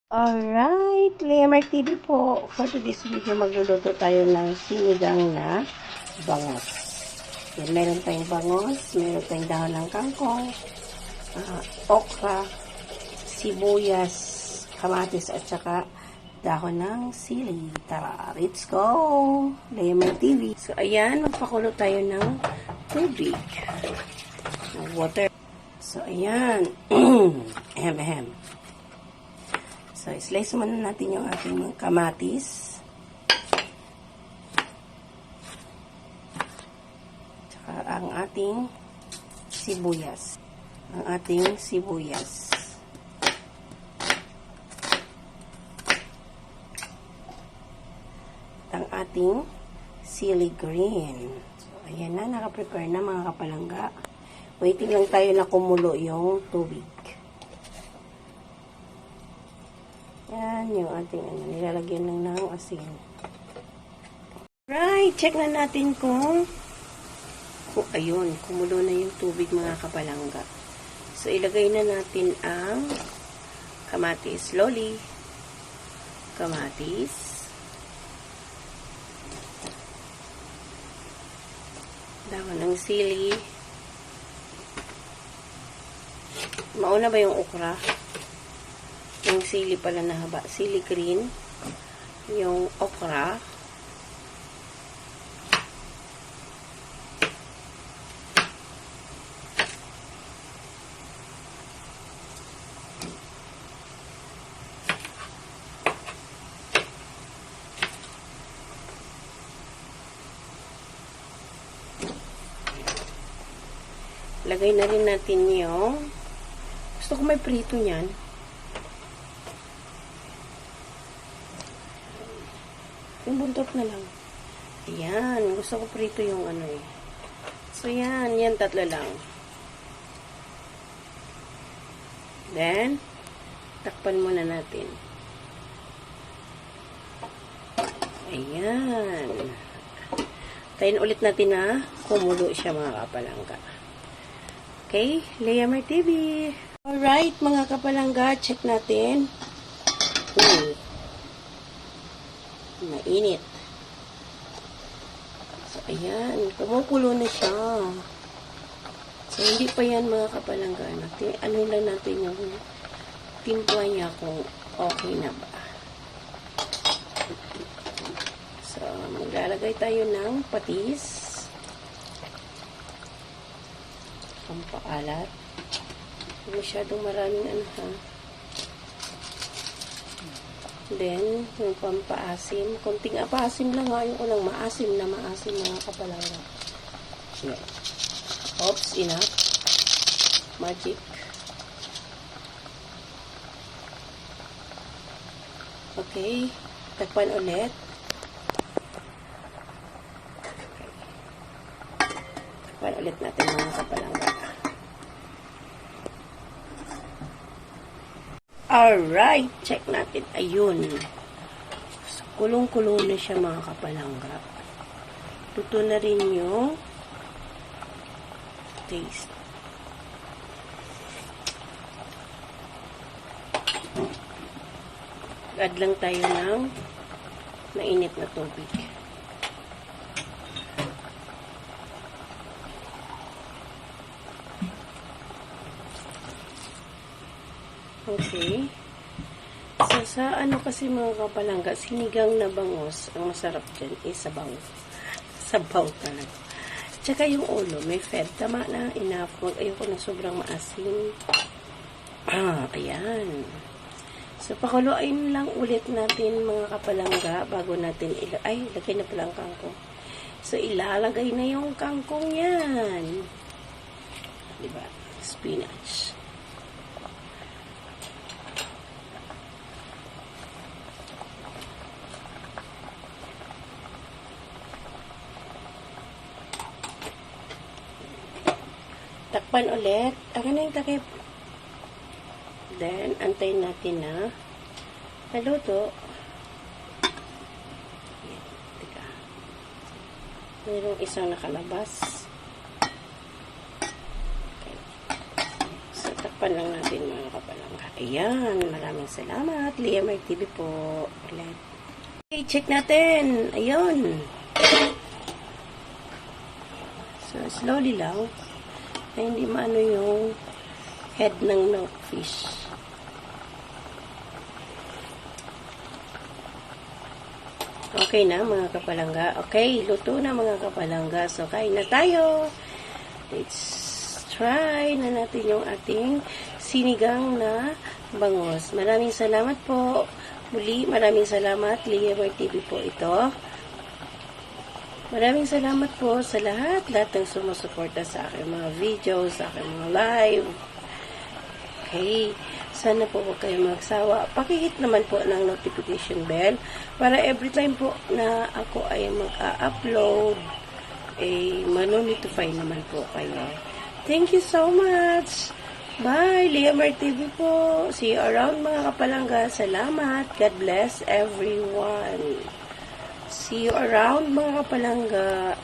Alright, Lemar TV po. For today's video, magluluto tayo ng sinigang na bangos. Yan, meron tayong bangos, meron tayong dahon ng kangkong, okra, sibuyas, kamatis, at saka dahon ng sili. Tara, let's go! Lemar TV. So, ayan, magpakulo tayo ng tubig. Water. So, ayan. Ahem. So, slice muna natin yung ating kamatis. Tsaka ang ating sibuyas. At ang ating sili green. So, ayan na. Nakaprepare na mga kapalangga. Waiting lang tayo na kumulo yung tubig. Yan, yung ating nilalagyan lang ng asin. Right, check na natin kung ayun, kumulo na yung tubig mga kapalangga. So, ilagay na natin ang kamatis. Slowly. Kamatis. Dahon ng sili. Mauna ba yung okra? Yung sili pala na haba. Sili green. Yung okra. Lagay na rin natin yung gusto ko may prito niyan. Yung buntot na lang. Ayan. Gusto ko prito yung ano eh. So, yan. Yan, tatlo lang. Then, takpan muna natin. Ayan. Tayin ulit natin na kumulo siya mga kapalangga. Okay? Lemar TV. Alright, mga kapalangga. Check natin. Mainit. So, ayan. Kumukulo na siya. So, hindi pa yan mga kapalangga. Ano lang natin yung timpla niya kung okay na ba. So, maglalagay tayo ng patis. Pampaalat. Masyadong maraming ano ha. Then, yung pampaasim. Konting apaasim lang nga. Yung unang maasim mga kapalangga. Yeah. Oops, enough. Magic. Okay. Takpan ulit. Takpan ulit natin mga kapalangga. Alright, check natin. Ayun. Kulong-kulong na siya mga kapalangga. Luto na rin yung taste. Add lang tayo ng mainit na tubig. Okay. So, sa ano kasi mga kapalangga, sinigang na bangos, ang masarap dyan is sabaw. Sabaw talaga. Tsaka yung ulo, may fed. Tama na, enough. Ayoko na sobrang maasim. Ayan. So, pakuluin lang ulit natin mga kapalangga bago natin lagay na pala ang kangkong. So, ilalagay na yung kangkong yan. Diba? Spinach. Takpan ulit. Akin na yung takip. Then, antayin natin na naluto. Teka. Mayroong isang nakalabas. Okay. So, takpan lang natin mga kapalangga. Ayan, maraming salamat. Liamer TV po. Ulit. Okay, check natin. Ayun. So, slowly lang. Na hindi maano yung head ng milkfish. Okay na mga kapalangga. Okay, luto na mga kapalangga. So, kain na tayo. Let's try na natin yung ating sinigang na bangos. Maraming salamat po. Muli, maraming salamat. Liamer TV po ito. Maraming salamat po sa lahat ng sumusuporta sa aking mga videos, sa aking mga live. Okay. Sana po huwag kayong magsawa. Pakihit naman po ng notification bell para every time po na ako ay mag-upload, manonotify naman po kayo. Thank you so much. Bye, Liamer TV po. See you around mga kapalangga. Salamat. God bless everyone. See you around mga kapalangga.